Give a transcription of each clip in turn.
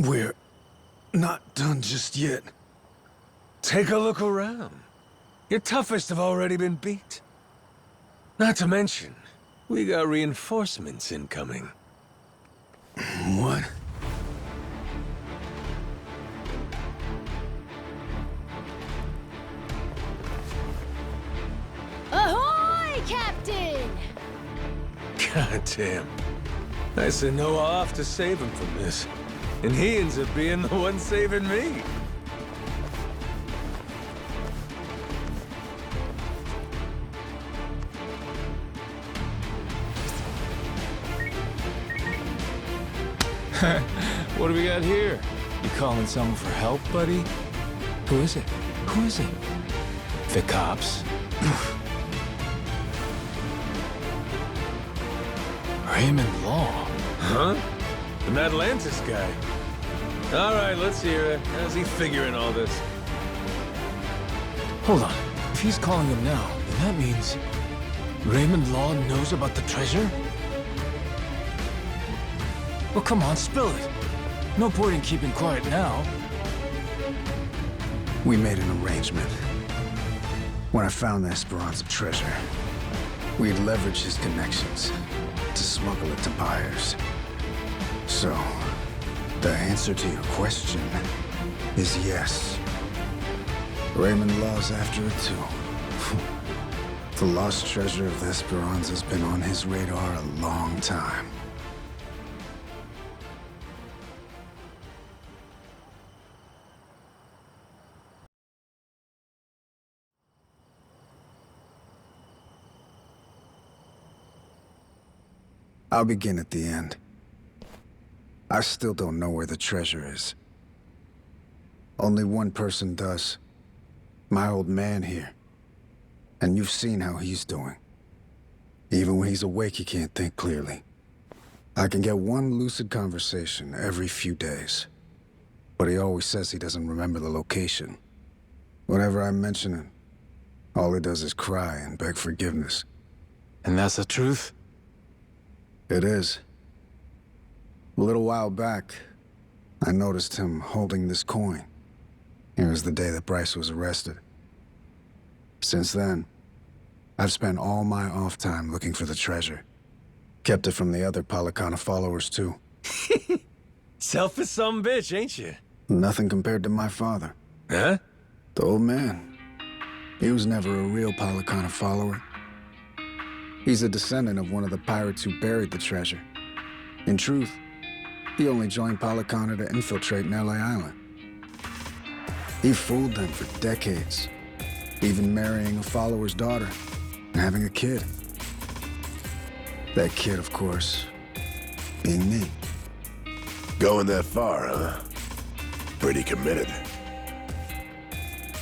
We're not done just yet. Take a look around. Your toughest have already been beat. Not to mention, we got reinforcements incoming. What? Ahoy, Captain! Goddamn. I sent Noah off to save him from this. And he ends up being the one saving me. What do we got here? You calling someone for help, buddy? Who is it? Who is it? The cops? Raymond Law. Huh? The Atlantis guy. All right, let's hear it. How's he figuring all this? Hold on. If he's calling him now, then that means Raymond Law knows about the treasure? Well, come on, spill it. No point in keeping quiet now. We made an arrangement. When I found the Esperanza treasure, we'd leverage his connections to smuggle it to buyers. So, the answer to your question is yes. Raymond Law's after it too. The lost treasure of the Esperanza's been on his radar a long time. I'll begin at the end. I still don't know where the treasure is. Only one person does. My old man here. And you've seen how he's doing. Even when he's awake, he can't think clearly. I can get one lucid conversation every few days. But he always says he doesn't remember the location. Whenever I mention it, all he does is cry and beg forgiveness. And that's the truth? It is. A little while back, I noticed him holding this coin. It was the day that Bryce was arrested. Since then, I've spent all my off time looking for the treasure. Kept it from the other Palicana followers, too. Selfish some bitch, ain't you? Nothing compared to my father. Huh? The old man. He was never a real Palicana follower. He's a descendant of one of the pirates who buried the treasure. In truth, he only joined Palicana to infiltrate L.A. Island. He fooled them for decades, even marrying a follower's daughter and having a kid. That kid, of course, being me. Going that far, huh? pretty committed.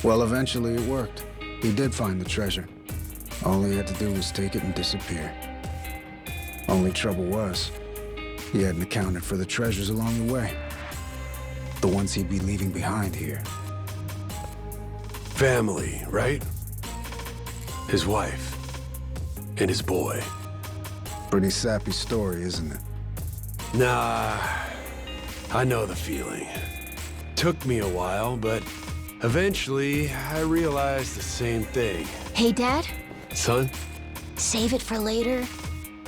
Well, eventually it worked. He did find the treasure. All he had to do was take it and disappear. Only trouble was, he hadn't accounted for the treasures along the way. The ones he'd be leaving behind here. Family, right? His wife. And his boy. Pretty sappy story, isn't it? Nah, I know the feeling. Took me a while, but eventually I realized the same thing. Hey, Dad? Son? Save it for later.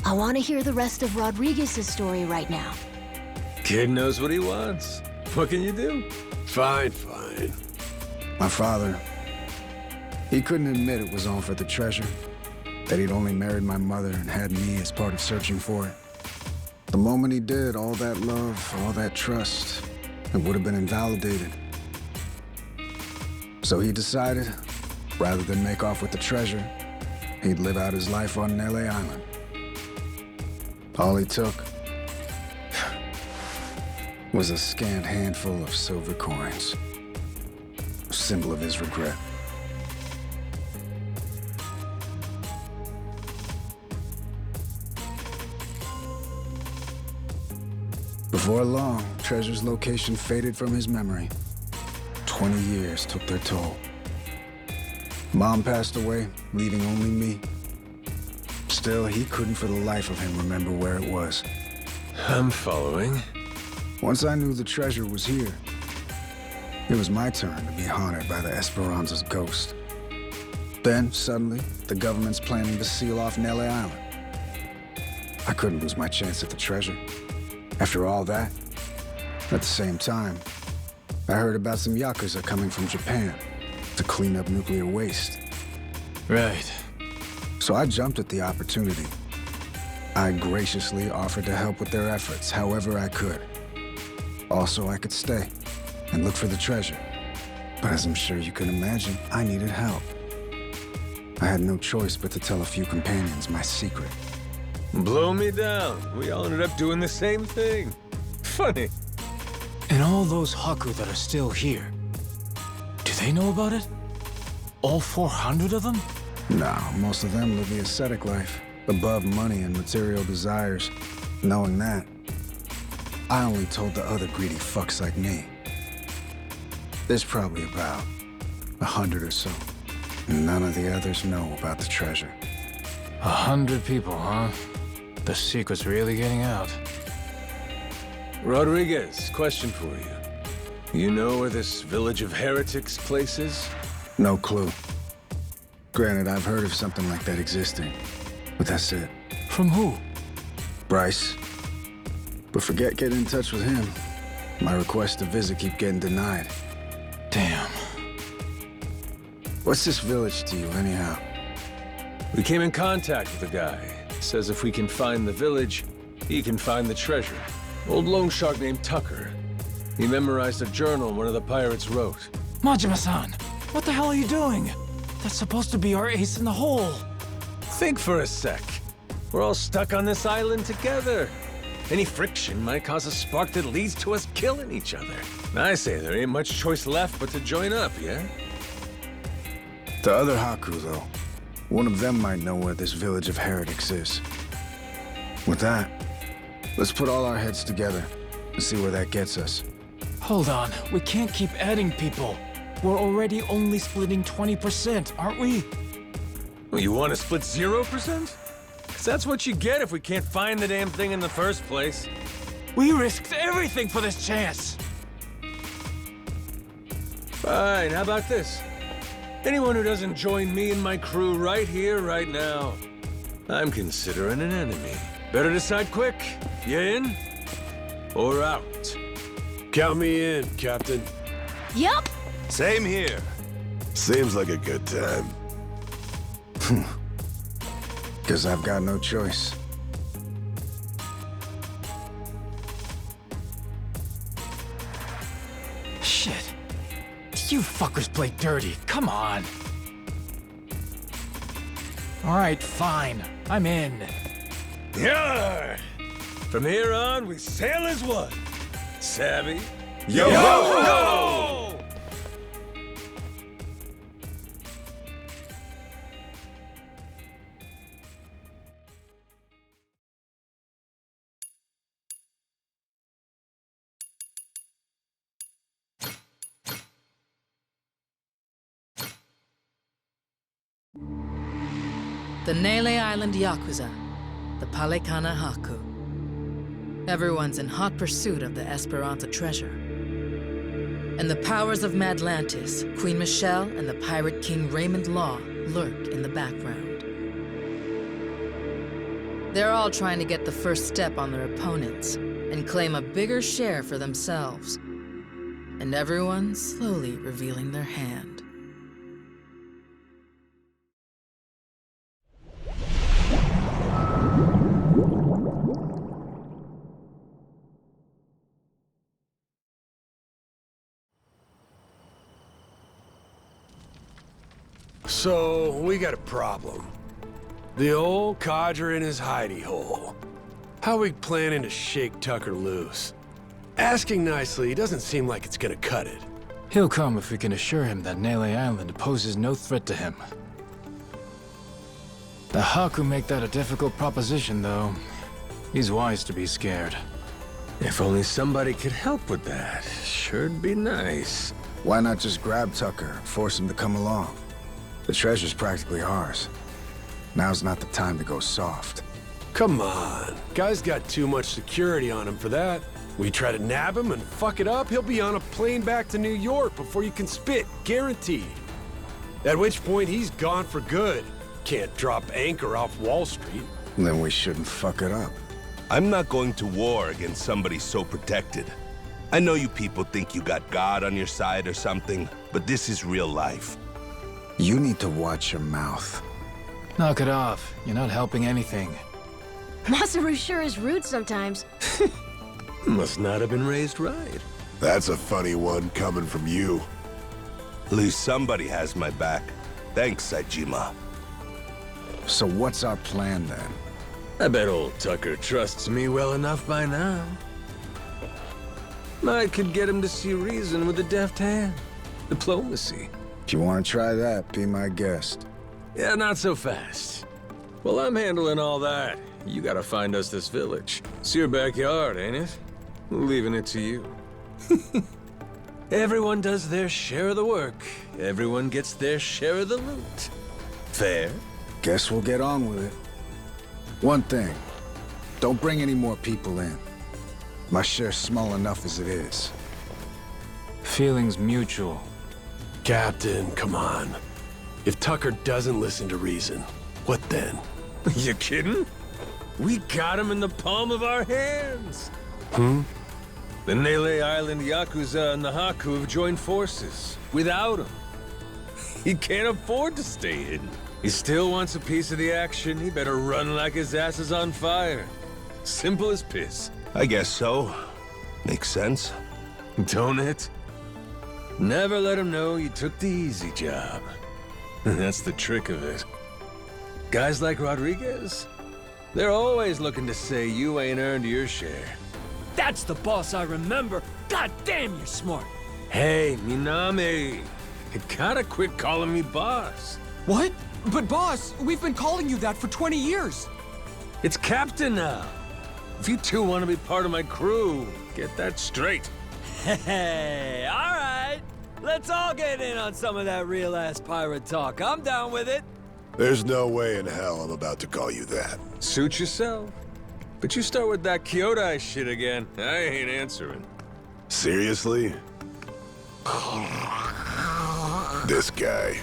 I want to hear the rest of Rodriguez's story right now. Kid knows what he wants. What can you do? Fine, fine. My father, he couldn't admit it was all for the treasure. That he'd only married my mother and had me as part of searching for it. The moment he did, all that love, all that trust, it would have been invalidated. So he decided, rather than make off with the treasure, he'd live out his life on LA Island. All he took was a scant handful of silver coins, a symbol of his regret. Before long, Treasure's location faded from his memory. 20 years took their toll. Mom passed away, leaving only me. Still, he couldn't for the life of him remember where it was. I'm following. Once I knew the treasure was here, it was my turn to be haunted by the Esperanza's ghost. Then, suddenly, the government's planning to seal off Nelly Island. I couldn't lose my chance at the treasure. After all that, at the same time, I heard about some Yakuza coming from Japan to clean up nuclear waste. Right. So I jumped at the opportunity. I graciously offered to help with their efforts however I could. Also, I could stay and look for the treasure. But as I'm sure you can imagine, I needed help. I had no choice but to tell a few companions my secret. Blow me down. We all ended up doing the same thing. Funny. And all those Haku that are still here, do they know about it? All 400 of them? No, most of them live the ascetic life, above money and material desires. Knowing that, I only told the other greedy fucks like me. There's probably about 100 or so. And none of the others know about the treasure. 100 people, huh? The secret's really getting out. Rodriguez, question for you. You know where this village of heretics place is? No clue. Granted, I've heard of something like that existing, but that's it. From who? Bryce. But forget getting in touch with him. My requests to visit keep getting denied. Damn. What's this village to you, anyhow? We came in contact with a guy. Says if we can find the village, he can find the treasure. Old loan shark named Tucker. He memorized a journal one of the pirates wrote. Majima-san, what the hell are you doing? That's supposed to be our ace in the hole. Think for a sec. We're all stuck on this island together. Any friction might cause a spark that leads to us killing each other. I say there ain't much choice left but to join up, yeah? The other Haku, though. One of them might know where this village of heretics is. With that, let's put all our heads together and see where that gets us. Hold on, we can't keep adding people. We're already only splitting 20%, aren't we? Well, you want to split 0%? 'Cause that's what you get if we can't find the damn thing in the first place. We risked everything for this chance. Fine, how about this? Anyone who doesn't join me and my crew right here, right now, I'm considering an enemy. Better decide quick. You in? Or out? Count me in, Captain. Yup. Same here. Seems like a good time. Guess I've got no choice. Shit. You fuckers play dirty. Come on. All right, fine. I'm in. Yeah. From here on, we sail as one. Savvy? Yo! The Nele Island Yakuza, the Palekana Haku. Everyone's in hot pursuit of the Esperanza treasure. And the powers of Madlantis, Queen Michelle, and the Pirate King Raymond Law lurk in the background. They're all trying to get the first step on their opponents and claim a bigger share for themselves. And everyone's slowly revealing their hand. So, we got a problem. The old codger in his hidey hole. How we planning to shake Tucker loose? Asking nicely, he doesn't seem like it's gonna cut it. He'll come if we can assure him that Nele Island poses no threat to him. The Haku make that a difficult proposition, though. He's wise to be scared. If only somebody could help with that. Sure'd be nice. Why not just grab Tucker and force him to come along? The treasure's practically ours. Now's not the time to go soft. Come on. Guy's got too much security on him for that. We try to nab him and fuck it up, he'll be on a plane back to New York before you can spit, guaranteed. At which point, he's gone for good. Can't drop anchor off Wall Street. Then we shouldn't fuck it up. I'm not going to war against somebody so protected. I know you people think you got God on your side or something, but this is real life. You need to watch your mouth. Knock it off. You're not helping anything. Masaru sure is rude sometimes. Must not have been raised right. That's a funny one coming from you. At least somebody has my back. Thanks, Saejima. So what's our plan then? I bet old Tucker trusts me well enough by now. I could get him to see reason with a deft hand. Diplomacy. If you want to try that, be my guest. Yeah, not so fast. Well, I'm handling all that. You gotta find us this village. It's your backyard, ain't it? Leaving it to you. Everyone does their share of the work. Everyone gets their share of the loot. Fair? Guess we'll get on with it. One thing, don't bring any more people in. My share's small enough as it is. Feelings mutual. Captain, come on. If Tucker doesn't listen to reason, what then? You kidding? We got him in the palm of our hands. The Nele Island Yakuza and the Haku have joined forces. Without him, he can't afford to stay hidden. He still wants a piece of the action. He better run like his ass is on fire. Simple as piss. I guess so. Makes sense. Don't it? Never let him know you took the easy job. That's the trick of it. Guys like Rodriguez, they're always looking to say you ain't earned your share. That's the boss I remember. God damn, you're smart. Hey, Minami, you gotta quit calling me boss. What? But boss, we've been calling you that for 20 years. It's Captain now. If you two want to be part of my crew, get that straight. Hey, all right. Let's all get in on some of that real-ass pirate talk. I'm down with it. There's no way in hell I'm about to call you that. Suit yourself. But you start with that Kyodai shit again, I ain't answering. Seriously? This guy.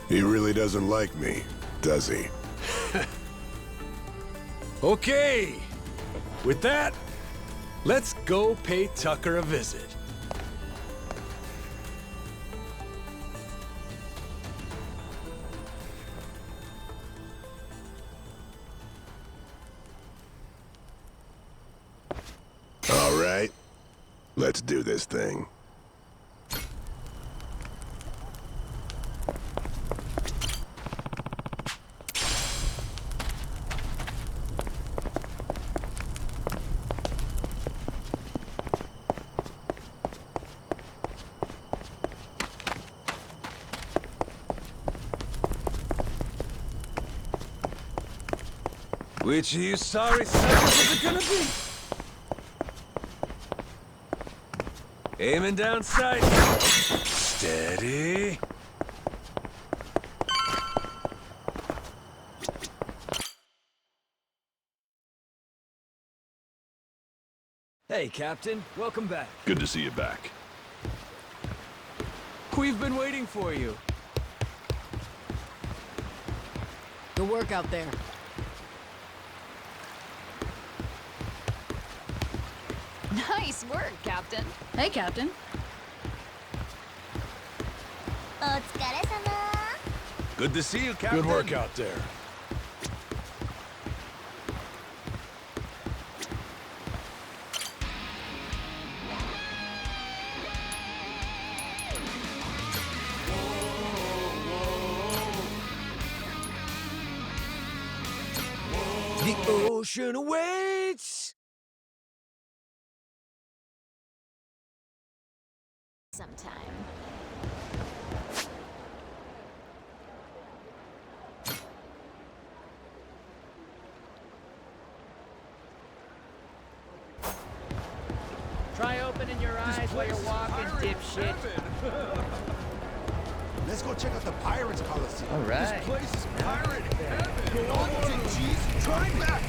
He really doesn't like me, does he? Okay. With that, let's go pay Tucker a visit. All right. Let's do this thing. Which of you sorry suckers is it gonna be? Aiming down sight. Steady. Hey, Captain. Welcome back. Good to see you back. We've been waiting for you. Good work out there. Nice work, Captain. Hey, Captain. お疲れ様. Good to see you, Captain. Good work out there. The ocean awaits! Sometime. Try opening your eyes while you're walking, dipshit. Let's go check out the Pirates Coliseum. All right. This place is pirate heaven. Go on, Big Cheese. Try back.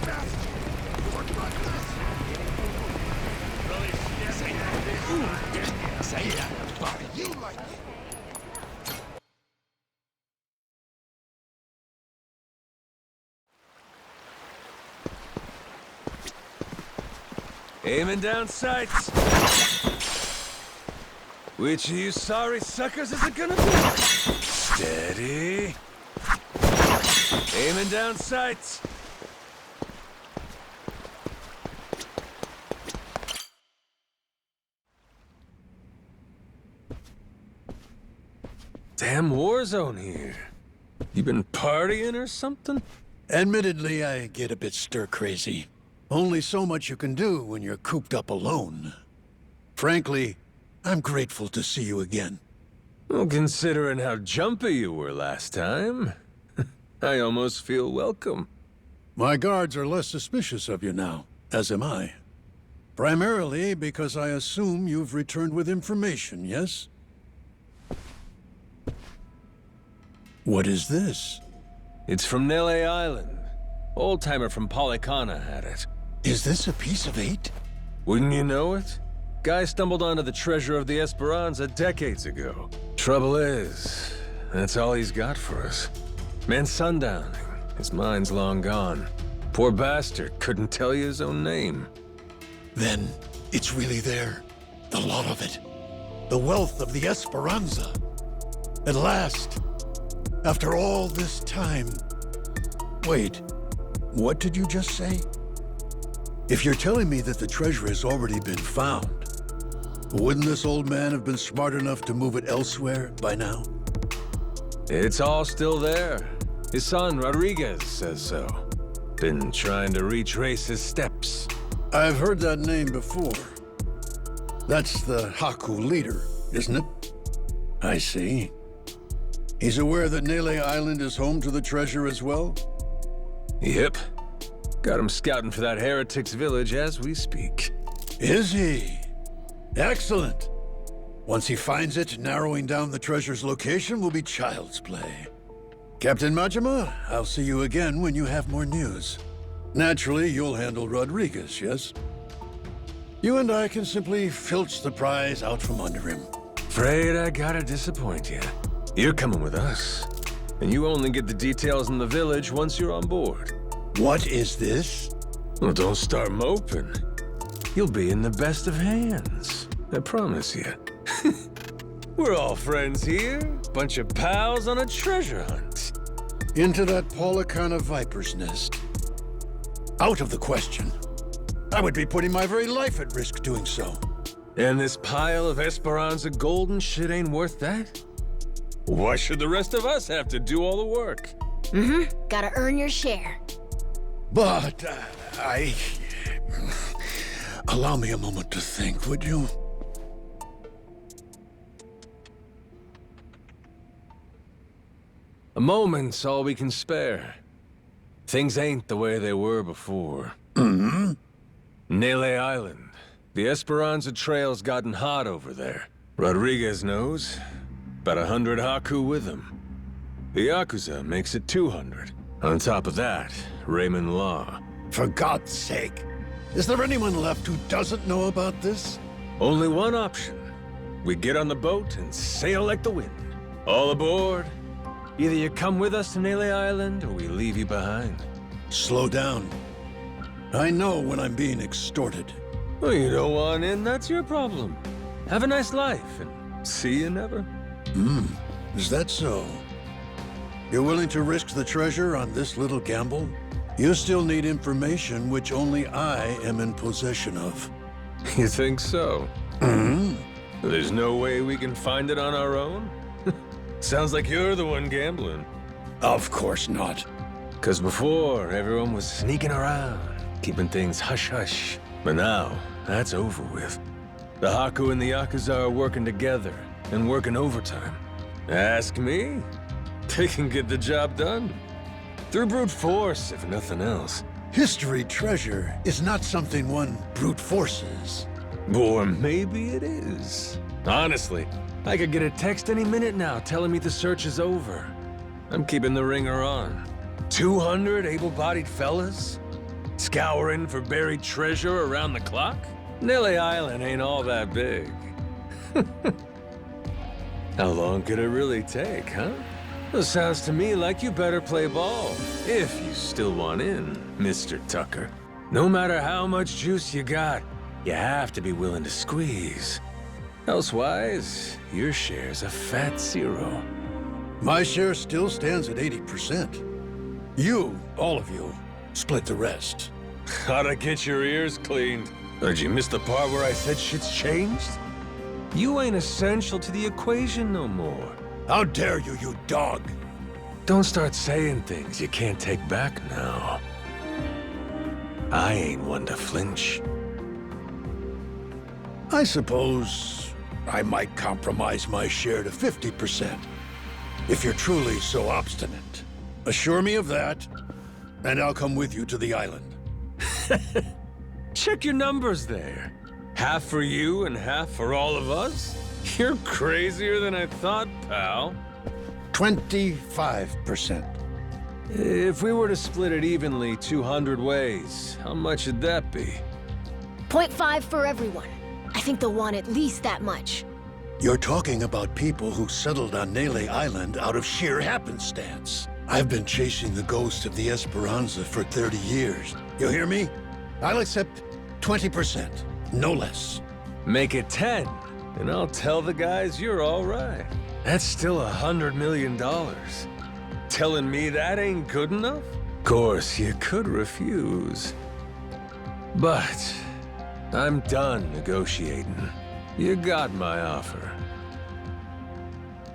Fast. Say that, buddy. You like it. Aiming down sights. Which of you sorry suckers is it gonna be? Steady. Aiming down sights. Damn war zone here. You been partying or something? Admittedly, I get a bit stir-crazy. Only so much you can do when you're cooped up alone. Frankly, I'm grateful to see you again. Well, considering how jumpy you were last time, I almost feel welcome. My guards are less suspicious of you now, as am I. Primarily because I assume you've returned with information, yes? What is this? It's from Nele Island. Old-timer from Polycana had it. Is this a piece of 8? Wouldn't you know it? Guy stumbled onto the treasure of the Esperanza decades ago. Trouble is, that's all he's got for us. Man's sundowning. His mind's long gone. Poor bastard couldn't tell you his own name. Then, it's really there. The lot of it. The wealth of the Esperanza. At last. After all this time. Wait, what did you just say? If you're telling me that the treasure has already been found, wouldn't this old man have been smart enough to move it elsewhere by now? It's all still there. His son, Rodriguez, says so. Been trying to retrace his steps. I've heard that name before. That's the Haku leader, isn't it? I see. He's aware that Nele Island is home to the treasure as well? Yep. Got him scouting for that heretic's village as we speak. Is he? Excellent. Once he finds it, narrowing down the treasure's location will be child's play. Captain Majima, I'll see you again when you have more news. Naturally, you'll handle Rodriguez, yes? You and I can simply filch the prize out from under him. Afraid I gotta disappoint you. You're coming with us. And you only get the details in the village once you're on board. What is this? Well, don't start moping. You'll be in the best of hands. I promise you. We're all friends here. Bunch of pals on a treasure hunt. Into that Polycana viper's nest. Out of the question. I would be putting my very life at risk doing so. And this pile of Esperanza gold and shit ain't worth that? Why should the rest of us have to do all the work? Gotta earn your share. But, allow me a moment to think, would you? A moment's all we can spare. Things ain't the way they were before. Nele Island. The Esperanza Trail's gotten hot over there. Rodriguez knows. About 100 Haku with him. The Yakuza makes it 200. On top of that, Raymond Law. For God's sake. Is there anyone left who doesn't know about this? Only one option. We get on the boat and sail like the wind. All aboard. Either you come with us to Nele Island, or we leave you behind. Slow down. I know when I'm being extorted. Well, you don't want in, that's your problem. Have a nice life, and see you never. Is that so? You're willing to risk the treasure on this little gamble? You still need information which only I am in possession of. You think so? There's no way we can find it on our own? Sounds like you're the one gambling. Of course not. 'Cause before, everyone was sneaking around, keeping things hush-hush. But now, that's over with. The Haku and the Yakuza are working together, and working overtime. Ask me. They can get the job done. Through brute force, if nothing else. History treasure is not something one brute forces. Or maybe it is. Honestly, I could get a text any minute now telling me the search is over. I'm keeping the ringer on. 200 able-bodied fellas? Scouring for buried treasure around the clock? Nele Island ain't all that big. How long could it really take, huh? Well, sounds to me like you better play ball, if you still want in, Mr. Tucker. No matter how much juice you got, you have to be willing to squeeze. Elsewise, your share's a fat zero. My share still stands at 80%. You, all of you, split the rest. How'd I get your ears cleaned? Did you miss the part where I said shit's changed? You ain't essential to the equation no more. How dare you, you dog! Don't start saying things you can't take back now. I ain't one to flinch. I suppose I might compromise my share to 50%, if you're truly so obstinate. Assure me of that, and I'll come with you to the island. Check your numbers there. Half for you and half for all of us? You're crazier than I thought, pal. 25%. If we were to split it evenly 200 ways, how much would that be? 0.5 for everyone. I think they'll want at least that much. You're talking about people who settled on Nele Island out of sheer happenstance. I've been chasing the ghost of the Esperanza for 30 years. You hear me? I'll accept 20%, no less. Make it 10, and I'll tell the guys you're all right. That's still $100 million. Telling me that ain't good enough? Of course, you could refuse. But I'm done negotiating. You got my offer.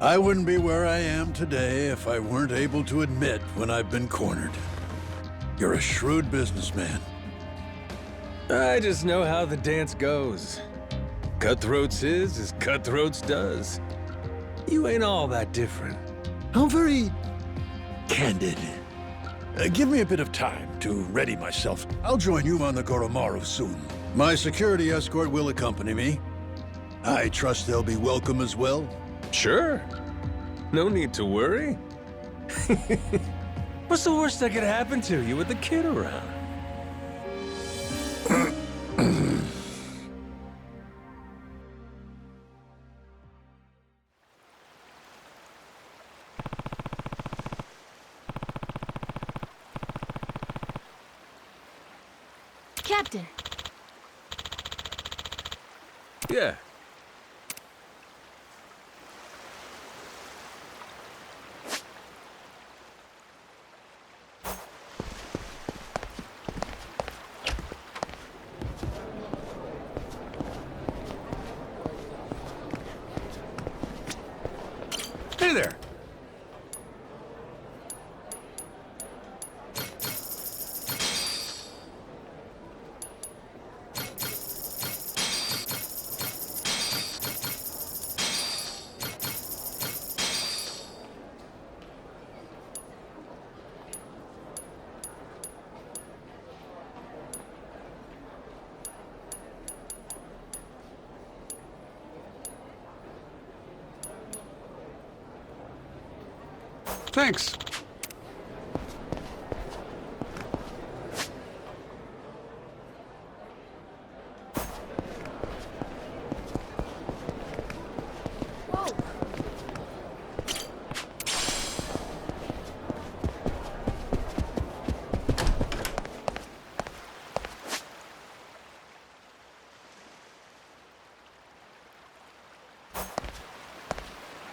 I wouldn't be where I am today if I weren't able to admit when I've been cornered. You're a shrewd businessman. I just know how the dance goes. Cutthroats is as cutthroats does. You ain't all that different. How very candid. Give me a bit of time to ready myself. I'll join you on the Goromaru soon. My security escort will accompany me. I trust they'll be welcome as well. Sure. No need to worry. What's the worst that could happen to you with the kid around? Captain. Yeah. Hey there. Thanks.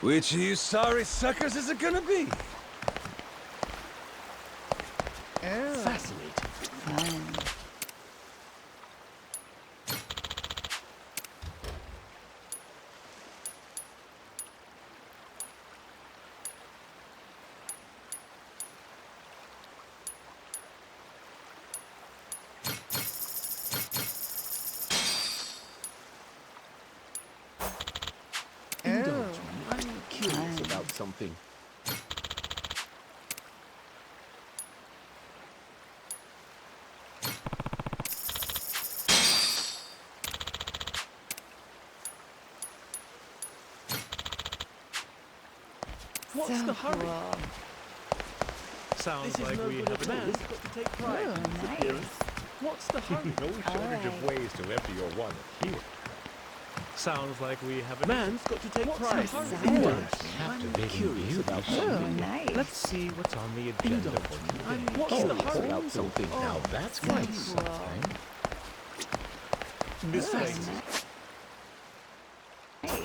Which of you sorry suckers is it gonna be? Fascinating. Indulge me. I'm curious about something. What's the hurry? Sounds like we have a man. Got to take pride in his appearance. What's the hurry? No shortage of ways to empty your wallet here. Sounds like we have a man's got to take pride. I'm curious about something. Nice. Let's see what's on the agenda for today. What's the hurry? About something. Now that's quite something. Besides,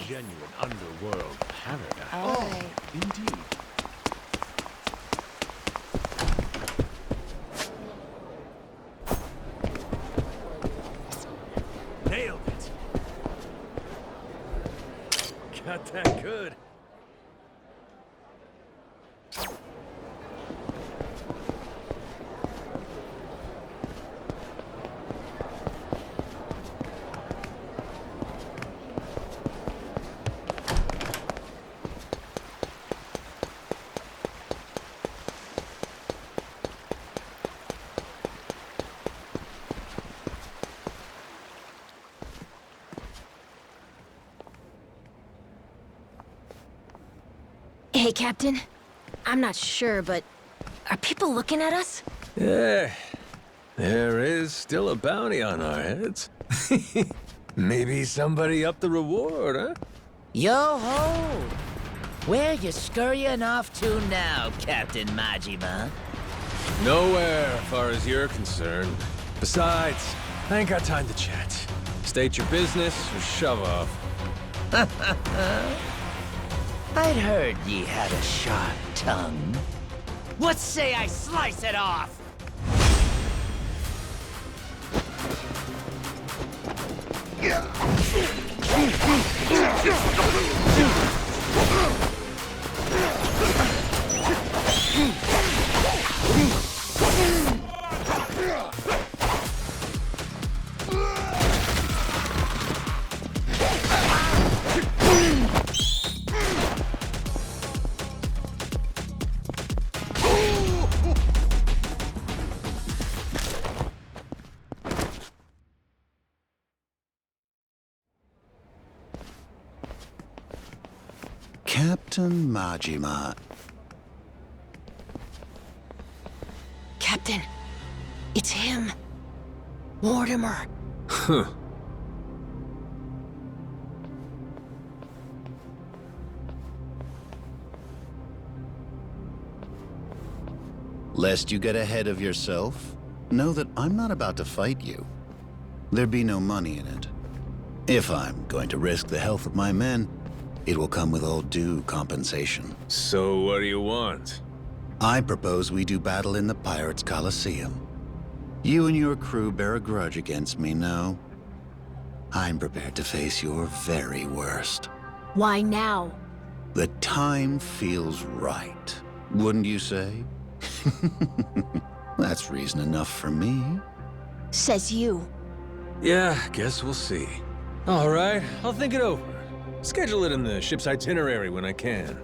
Genuine underworld paradise. Oh. indeed. Nailed it. Got that good. Hey, Captain. I'm not sure, but are people looking at us? Yeah, there is still a bounty on our heads. Maybe somebody upped the reward, huh? Yo-ho! Where you scurrying off to now, Captain Majima? Nowhere, as far as you're concerned. Besides, I ain't got time to chat. State your business or shove off. I'd heard ye had a sharp tongue. What say I slice it off? Captain Majima. Captain, it's him. Mortimer. Huh. Lest you get ahead of yourself, know that I'm not about to fight you. There'd be no money in it. If I'm going to risk the health of my men, it will come with all due compensation. So what do you want? I propose we do battle in the Pirates' Coliseum. You and your crew bear a grudge against me, no? I'm prepared to face your very worst. Why now? The time feels right, wouldn't you say? That's reason enough for me. Says you. Yeah, guess we'll see. All right, I'll think it over. Schedule it in the ship's itinerary when I can.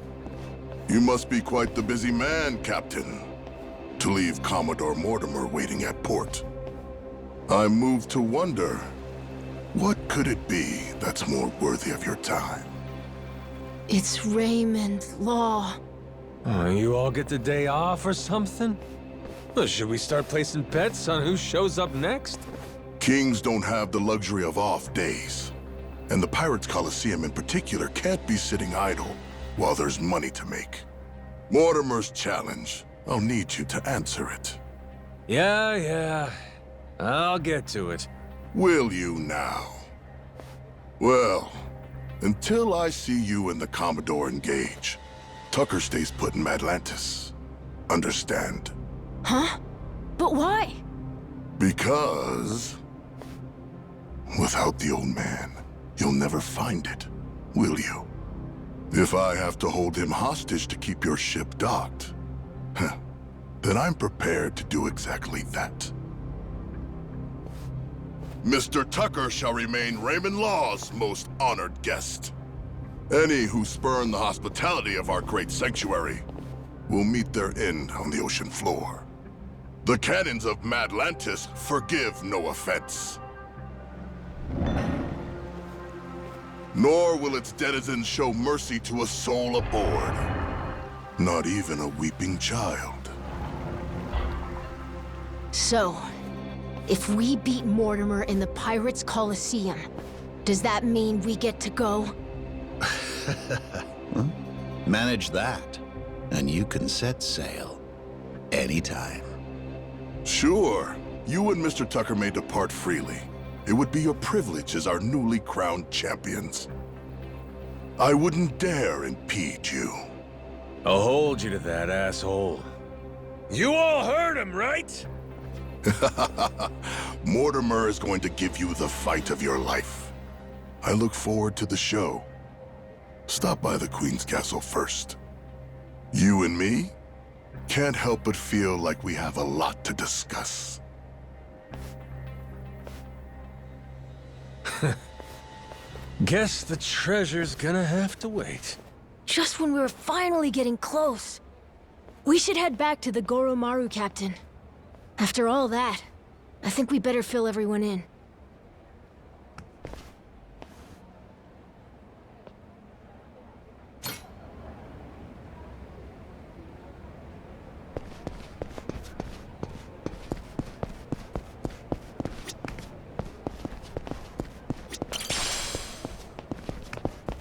You must be quite the busy man, Captain, to leave Commodore Mortimer waiting at port. I'm moved to wonder, what could it be that's more worthy of your time? It's Raymond Law. Oh, you all get the day off or something? Well, should we start placing bets on who shows up next? Kings don't have the luxury of off days. And the Pirates Coliseum in particular can't be sitting idle while there's money to make. Mortimer's challenge. I'll need you to answer it. Yeah. I'll get to it. Will you now? Well, Until I see you and the Commodore engage, Tucker stays put in Madlantis. Understand? Huh? But why? Because... without the old man, you'll never find it, will you? If I have to hold him hostage to keep your ship docked, then I'm prepared to do exactly that. Mr. Tucker shall remain Raymond Law's most honored guest. Any who spurn the hospitality of our great sanctuary will meet their end on the ocean floor. The cannons of Madlantis forgive no offense. Nor will its denizens show mercy to a soul aboard. Not even a weeping child. So, if we beat Mortimer in the Pirates Coliseum, does that mean we get to go? Manage that, and you can set sail anytime. Sure. You and Mr. Tucker may depart freely. It would be your privilege as our newly crowned champions. I wouldn't dare impede you. I'll hold you to that, asshole. You all heard him, right? Mortimer is going to give you the fight of your life. I look forward to the show. Stop by the Queen's Castle first. You and me can't help but feel like we have a lot to discuss. Guess the treasure's gonna have to wait. Just when we were finally getting close. We should head back to the Goromaru, Captain. After all that, I think we better fill everyone in.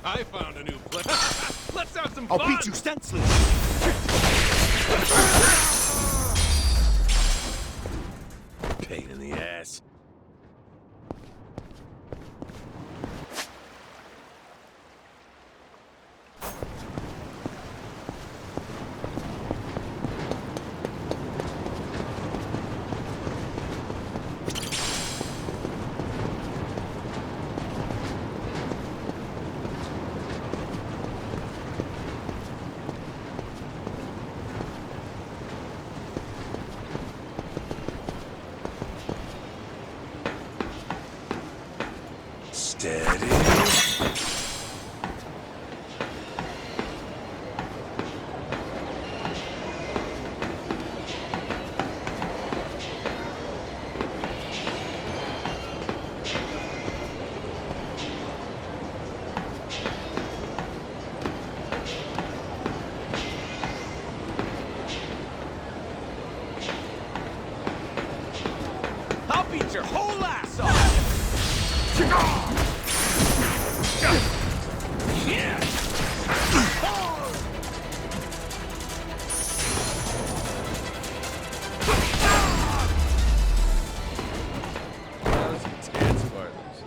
I found a new place. Let's have some fun! I'll beat you senseless! Pain in the ass. Steady. I'll beat your whole ass off! Yeah! That was intense, Bartles.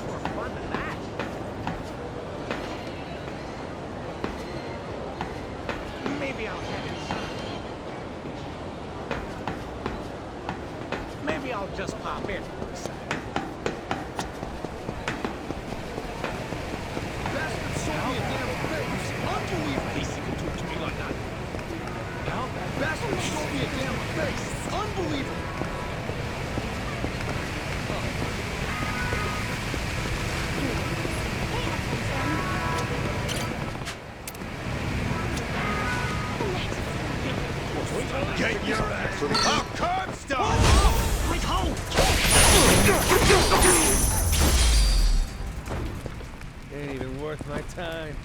More fun than that. Maybe I'll head inside. Maybe I'll just pop in for a second. Bastard sold me a damn face! Unbelievable! He could talk to me like that. How? Bastard sold me a damn face! Unbelievable! Get your ass! I'll curb stone! Quick hold! Ain't even worth my time.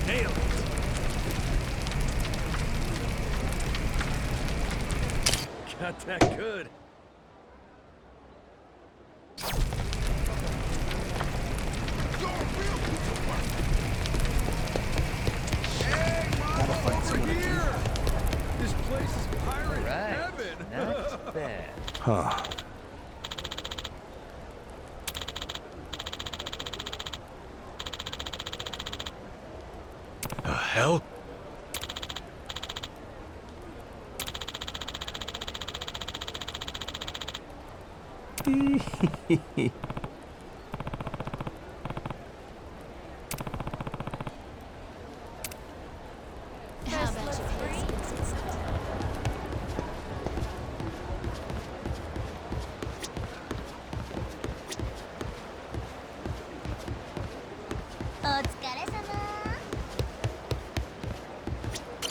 Nailed it! Got that good. here! This place is pirate heaven! Not bad. Huh. The hell? How about you pay us a visit sometime?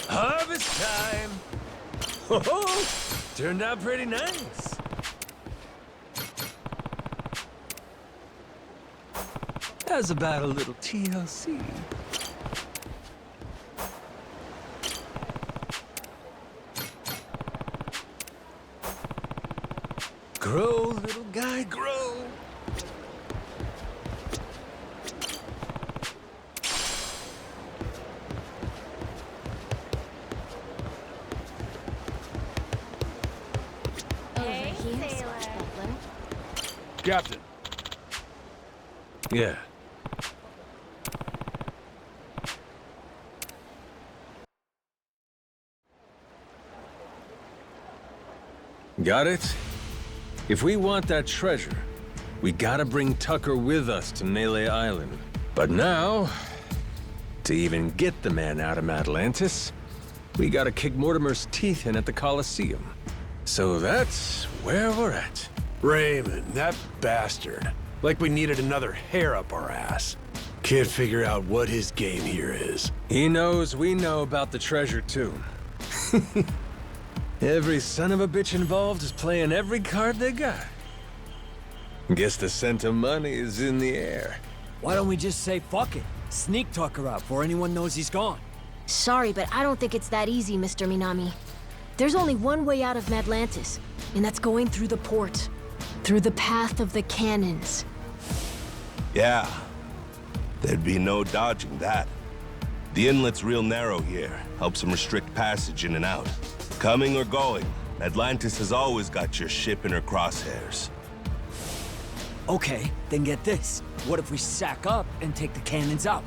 Harvest time! Ho-ho! Turned out pretty nice. How's about a little TLC? Grow, little guy, grow. Hey, sailor. Captain. Yeah. Got it? If we want that treasure, we gotta bring Tucker with us to Melee Island. But now, to even get the man out of Atlantis, we gotta kick Mortimer's teeth in at the Colosseum. So that's where we're at. Raymond, that bastard. Like we needed another hair up our ass. Can't figure out what his game here is. He knows we know about the treasure, too. Every son of a bitch involved is playing every card they got. Guess the scent of money is in the air. Why don't we just say fuck it? Sneak Tucker out before anyone knows he's gone. Sorry, but I don't think it's that easy, Mr. Minami. There's only one way out of Atlantis, and that's going through the port. Through the path of the cannons. Yeah. There'd be no dodging that. The inlet's real narrow here. Helps them restrict passage in and out. Coming or going, Atlantis has always got your ship in her crosshairs. Okay, then get this. What if we sack up and take the cannons out?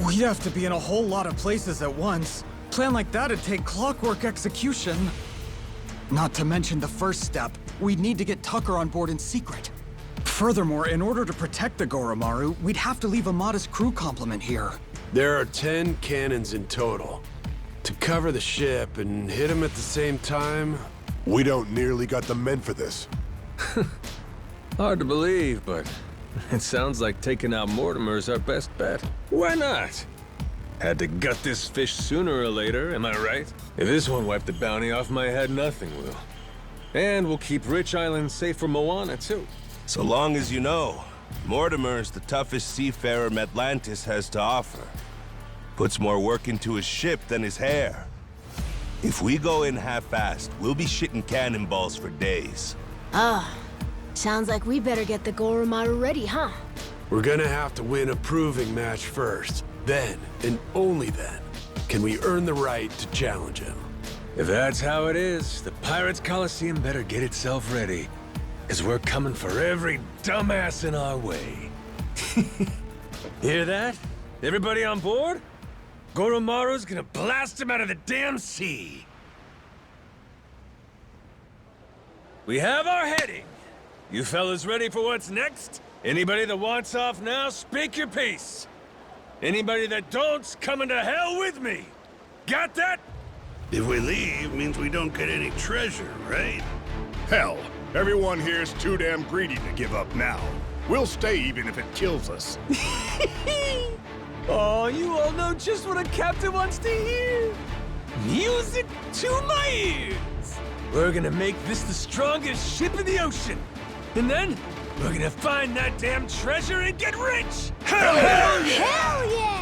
We'd have to be in a whole lot of places at once. Plan like that'd take clockwork execution. Not to mention the first step, we'd need to get Tucker on board in secret. Furthermore, in order to protect the Goromaru, we'd have to leave a modest crew complement here. There are 10 cannons in total. To cover the ship and hit him at the same time... We don't nearly got the men for this. Hard to believe, but it sounds like taking out Mortimer's our best bet. Why not? Had to gut this fish sooner or later, am I right? If this won't wipe the bounty off my head, nothing will. And we'll keep Rich Island safe for Moana, too. So long as you know, Mortimer's the toughest seafarer Atlantis has to offer. Puts more work into his ship than his hair. If we go in half-assed, we'll be shitting cannonballs for days. Sounds like we better get the Goromaru ready, huh? We're gonna have to win a proving match first. Then, and only then, can we earn the right to challenge him. If that's how it is, the Pirates Coliseum better get itself ready. 'Cause we're coming for every dumbass in our way. Hear that? Everybody on board? Goromaru's gonna blast him out of the damn sea. We have our heading. You fellas ready for what's next? Anybody that wants off now, speak your piece. Anybody that don't's coming to hell with me. Got that? If we leave, means we don't get any treasure, right? Hell, everyone here's too damn greedy to give up now. We'll stay even if it kills us. Oh, you all know just what a captain wants to hear. Music to my ears. We're gonna make this the strongest ship in the ocean. And then, we're gonna find that damn treasure and get rich! Hell yeah! Hell yeah!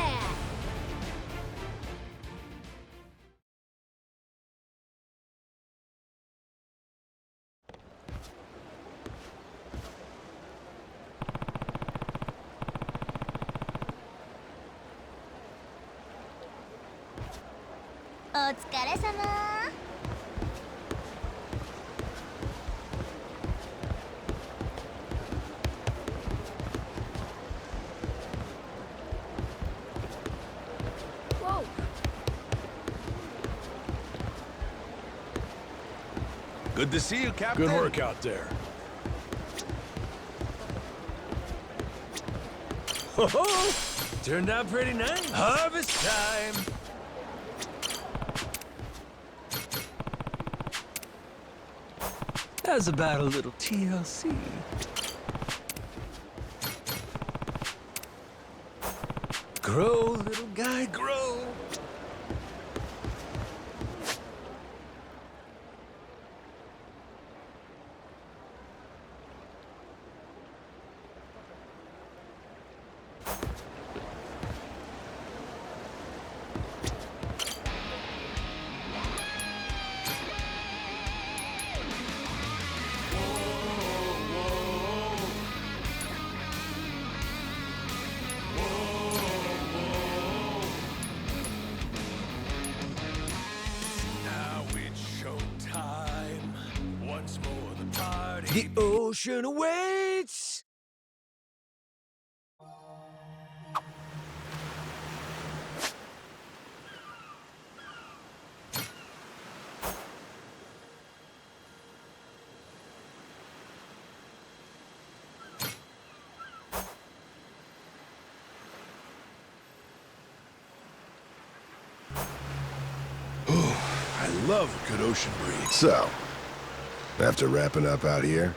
疲れ様。Whoa. Good to see you, Captain. Good work out there. Ho-ho! Turned out pretty nice. Harvest time! How's about a little TLC? Grow, little guy, grow! The ocean awaits! I love a good ocean breeze. So, after wrapping up out here,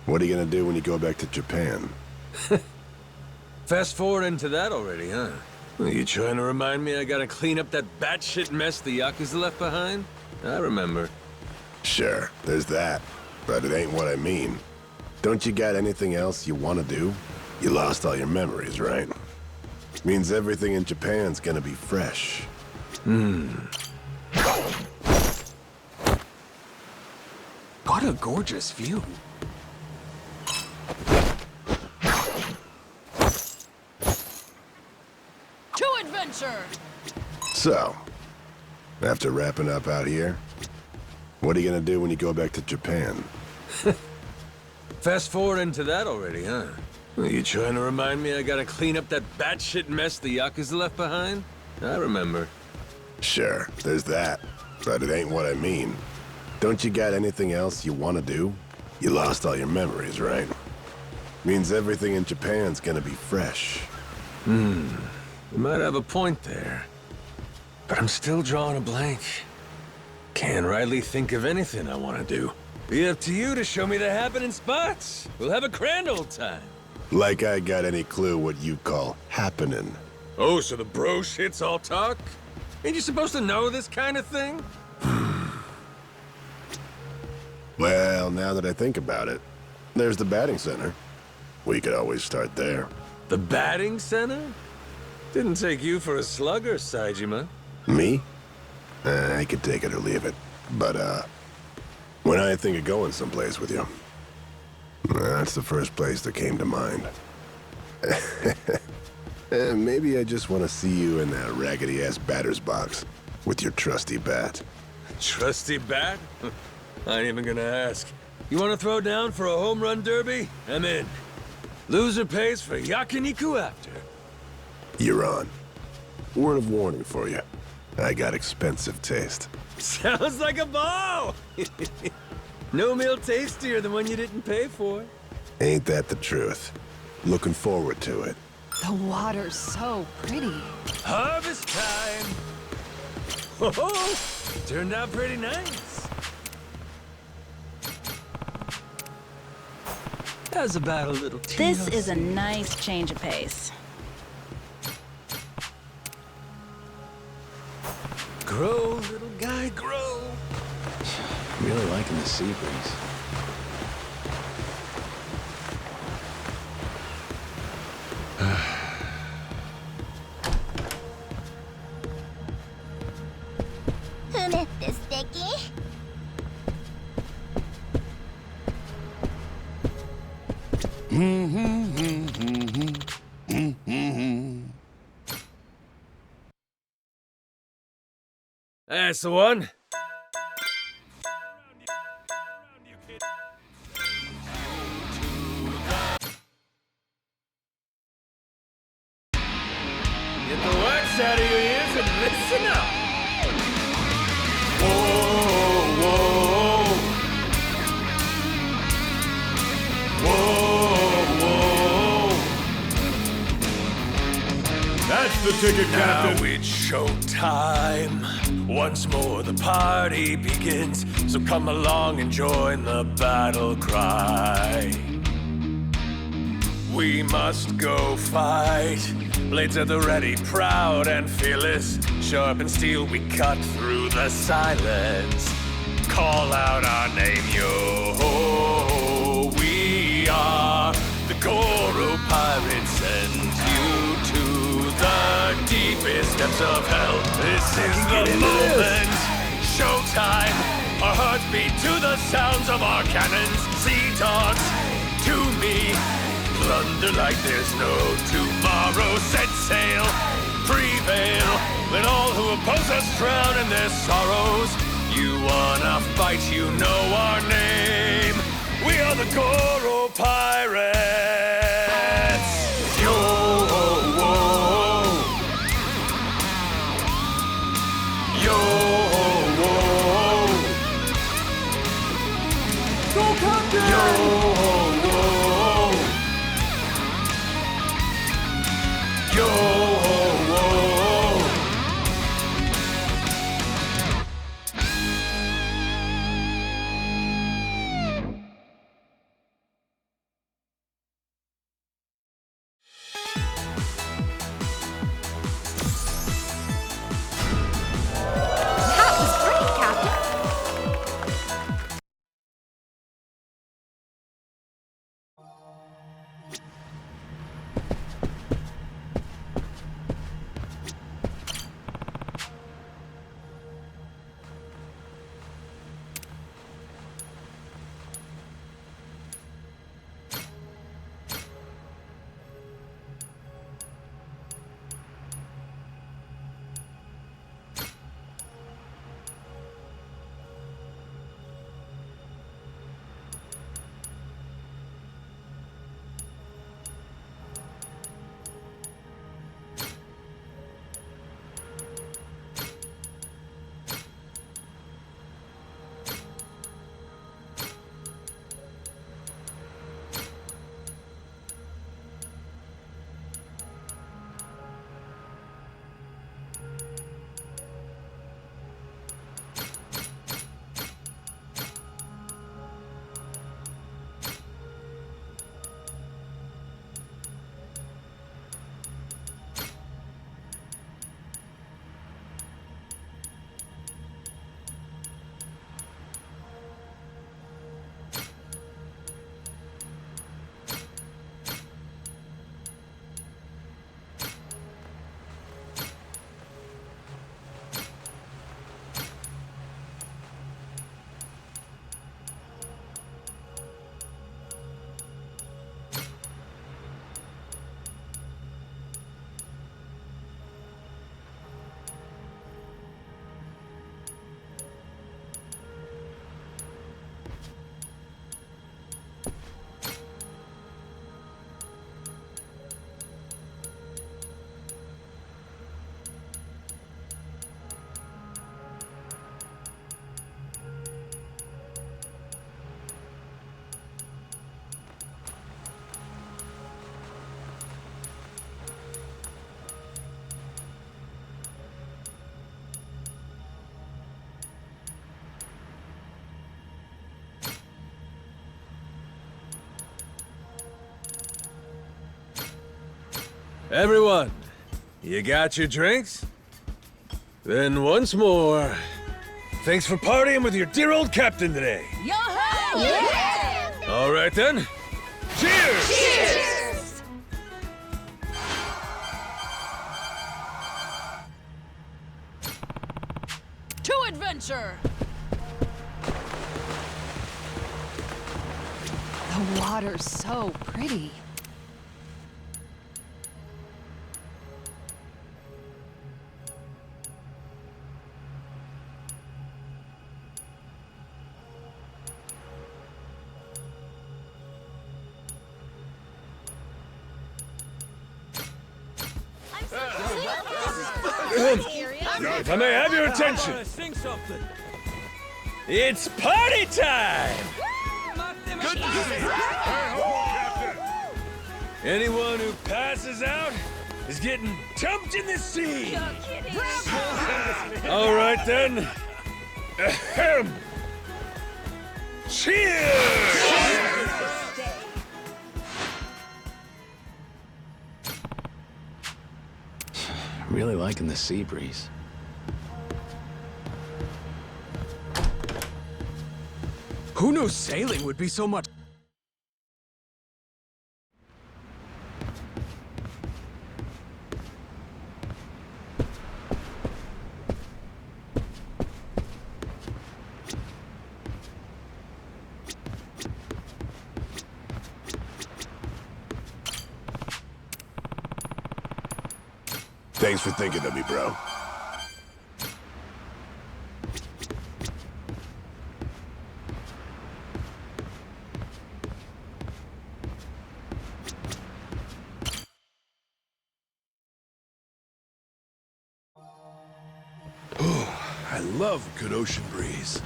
what are you gonna do when you go back to Japan? Fast forward into that already, huh? Are you trying to remind me I gotta clean up that batshit mess the Yakuza left behind? I remember. Sure, there's that, but it ain't what I mean. Don't you got anything else you want to do? You lost all your memories, right? Means everything in Japan's gonna be fresh. What a gorgeous view. To adventure! So, after wrapping up out here, what are you gonna do when you go back to Japan? Fast forward into that already, huh? Are you trying to remind me I gotta clean up that batshit mess the Yakuza left behind? I remember. Sure, there's that, but it ain't what I mean. Don't you got anything else you want to do? You lost all your memories, right? Means everything in Japan's gonna be fresh. You might have a point there. But I'm still drawing a blank. Can't rightly think of anything I want to do. Be up to you to show me the happening spots. We'll have a grand old time. Like I got any clue what you call happening. Oh, so the bro shit's all talk? Ain't you supposed to know this kind of thing? Well, now that I think about it, there's the batting center. We could always start there. The batting center? Didn't take you for a slugger, Saejima. Me? I could take it or leave it. But, when I think of going someplace with you, that's the first place that came to mind. Maybe I just want to see you in that raggedy-ass batter's box with your trusty bat. Trusty bat? I ain't even gonna ask. You wanna throw down for a home run derby? I'm in. Loser pays for yakiniku after. You're on. Word of warning for you. I got expensive taste. Sounds like a ball! No meal tastier than one you didn't pay for. Ain't that the truth? Looking forward to it. The water's so pretty. Harvest time! Ho-ho! Turned out pretty nice. How's about a little TLC? This is a nice change of pace. Grow, little guy, grow. Really liking the sea breeze. That's the one. Get the wax out of your ears and listen up. Whoa, whoa. Whoa, whoa. That's the ticket, Captain. Now it's showtime. Once more the party begins. So come along and join the battle cry. We must go fight. Blades at the ready, proud and fearless. Sharp and steel, we cut through the silence. Call out our name, yo. We are the Goro Pirates, send you to the deepest depths of hell. This is the moment. Showtime. Our hearts beat to the sounds of our cannons. Sea dogs to me. Thunder like there's no tomorrow. Set sail, prevail. Let all who oppose us drown in their sorrows. You wanna fight, you know our name. We are the Goro Pirates. Yo, whoa. Yo, whoa. Go, Captain! Yo. Everyone, you got your drinks? Then once more, thanks for partying with your dear old captain today. Yo-ho! Yeah! All right then, cheers! Cheers! To adventure! The water's so pretty. If I may have your attention. Sing something. It's party time! Good to see you. Anyone who passes out is getting dumped in the sea. All right then. Ahem. Cheers! Really liking the sea breeze. Who knew sailing would be so much? Thanks for thinking of me, bro. I love a good ocean breeze.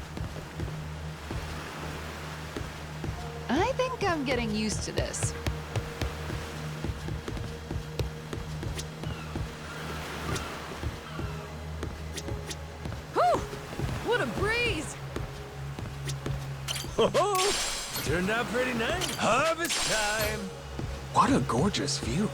I think I'm getting used to this. Whew! What a breeze! Oh, turned out pretty nice. Harvest time. What a gorgeous view.